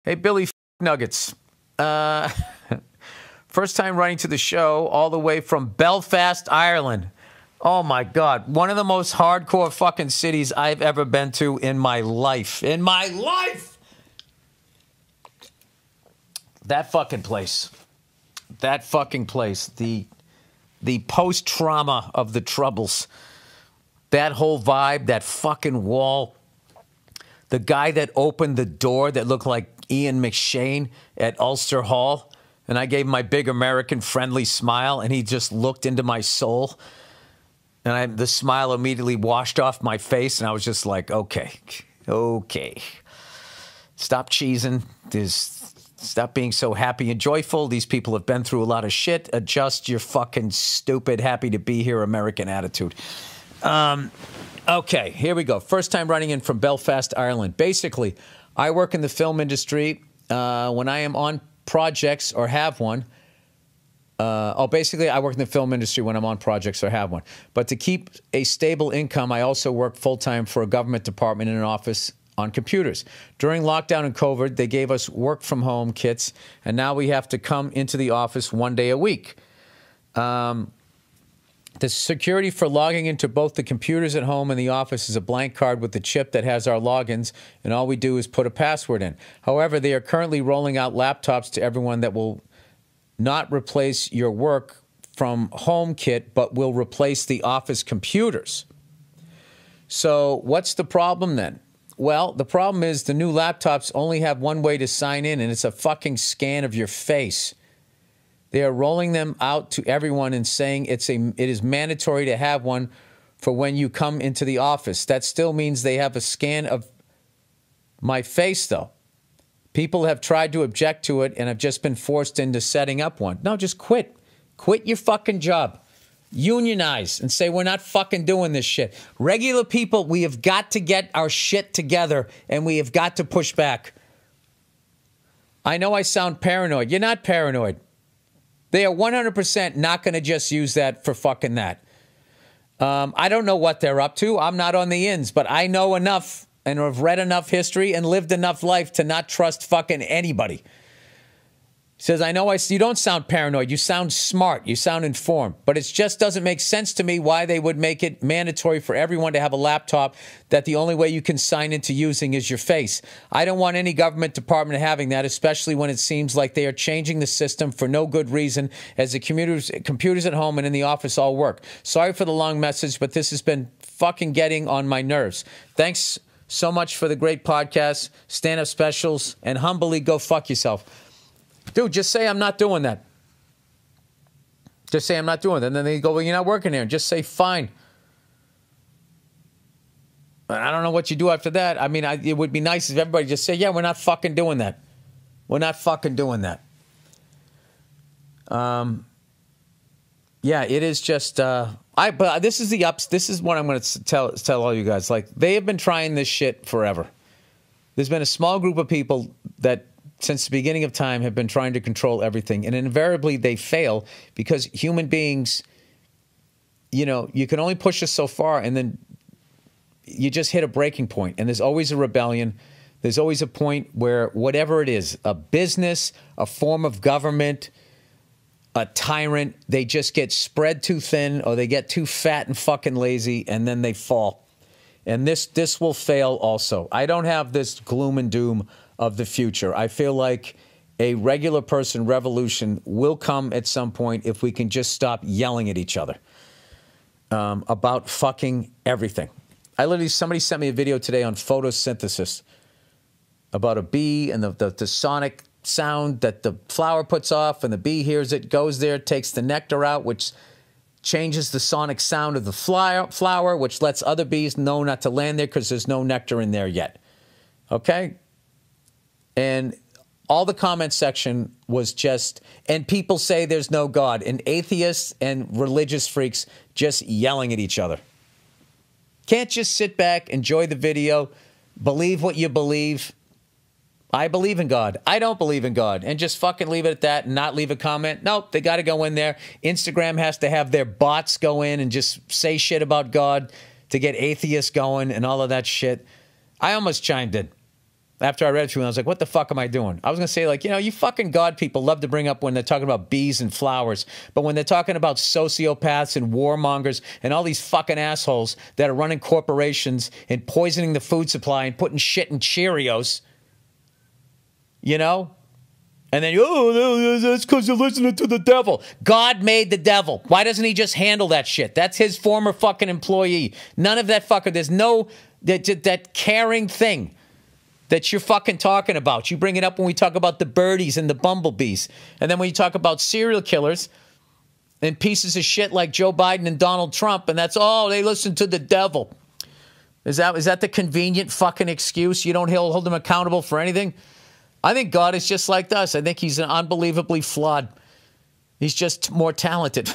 Hey, Billy Nuggets. First time writing to the show all the way from Belfast, Ireland. Oh, my God. One of the most hardcore fucking cities I've ever been to in my life. In my life! That fucking place. That fucking place. The post-trauma of the Troubles. That whole vibe, that fucking wall. The guy that opened the door that looked like Ian McShane at Ulster Hall, and I gave him my big American friendly smile, and he just looked into my soul, and the smile immediately washed off my face, and I was just like, okay, stop cheesing, stop being so happy and joyful. These people have been through a lot of shit. Adjust your fucking stupid, happy to be here American attitude. Okay, here we go. First time writing in from Belfast, Ireland. Basically, I work in the film industry. When I am on projects or have one, basically I work in the film industry when I'm on projects or have one. But to keep a stable income, I also work full-time for a government department in an office on computers. During lockdown and COVID, they gave us work-from-home kits, and now we have to come into the office one day a week. The security for logging into both the computers at home and the office is a blank card with the chip that has our logins, and all we do is put a password in. However, they are currently rolling out laptops to everyone that will not replace your work from home kit, but will replace the office computers. So what's the problem then? Well, the problem is the new laptops only have one way to sign in, and it's a fucking scan of your face. They are rolling them out to everyone and saying it is mandatory to have one for when you come into the office. That still means they have a scan of my face, though. People have tried to object to it and have just been forced into setting up one. No, just quit. Quit your fucking job. Unionize and say we're not fucking doing this shit. Regular people, we have got to get our shit together and we have got to push back. I know I sound paranoid. You're not paranoid. They are 100% not going to just use that for fucking that. I don't know what they're up to. I'm not on the ins, but I know enough and have read enough history and lived enough life to not trust fucking anybody. He says, you don't sound paranoid. You sound smart. You sound informed. But it just doesn't make sense to me why they would make it mandatory for everyone to have a laptop that the only way you can sign into using is your face. I don't want any government department having that, especially when it seems like they are changing the system for no good reason, as the computers at home and in the office all work. Sorry for the long message, but this has been fucking getting on my nerves. Thanks so much for the great podcast, stand-up specials, and humbly go fuck yourself. Dude, just say I'm not doing that. Just say I'm not doing that. And then they go, well, you're not working here. And just say, fine. I don't know what you do after that. I mean, it would be nice if everybody just said, yeah, we're not fucking doing that. We're not fucking doing that. Yeah, it is just, but this is the ups. This is what I'm going to tell all you guys. Like, they have been trying this shit forever. There's been a small group of people that, since the beginning of time, have been trying to control everything. And invariably they fail because human beings, you know, you can only push us so far and then you just hit a breaking point. And there's always a rebellion. There's always a point where whatever it is, a business, a form of government, a tyrant, they just get spread too thin or they get too fat and fucking lazy and then they fall. And this will fail also. I don't have this gloom and doom of the future. I feel like a regular person revolution will come at some point if we can just stop yelling at each other about fucking everything. Somebody sent me a video today on photosynthesis about a bee and the sonic sound that the flower puts off, and the bee hears it, goes there, takes the nectar out, which changes the sonic sound of the flower, which lets other bees know not to land there because there's no nectar in there yet. Okay? And all the comment section was just, and people say there's no God, and atheists and religious freaks just yelling at each other. Can't just sit back, enjoy the video, believe what you believe. I believe in God. I don't believe in God. And just fucking leave it at that and not leave a comment. Nope, they got to go in there. Instagram has to have their bots go in and just say shit about God to get atheists going and all of that shit. I almost chimed in. After I read it through, I was like, what the fuck am I doing? I was going to say, like, you fucking God people love to bring up when they're talking about bees and flowers. But when they're talking about sociopaths and warmongers and all these fucking assholes that are running corporations and poisoning the food supply and putting shit in Cheerios, And then, that's because you're listening to the devil. God made the devil. Why doesn't he just handle that shit? That's his former fucking employee. None of that fucker. There's no, that caring thing that you're fucking talking about. You bring it up when we talk about the birdies and the bumblebees. And then when you talk about serial killers and pieces of shit like Joe Biden and Donald Trump, and that's, they listen to the devil. Is that the convenient fucking excuse? You don't hold him accountable for anything? I think God is just like us. I think he's unbelievably flawed. He's just more talented.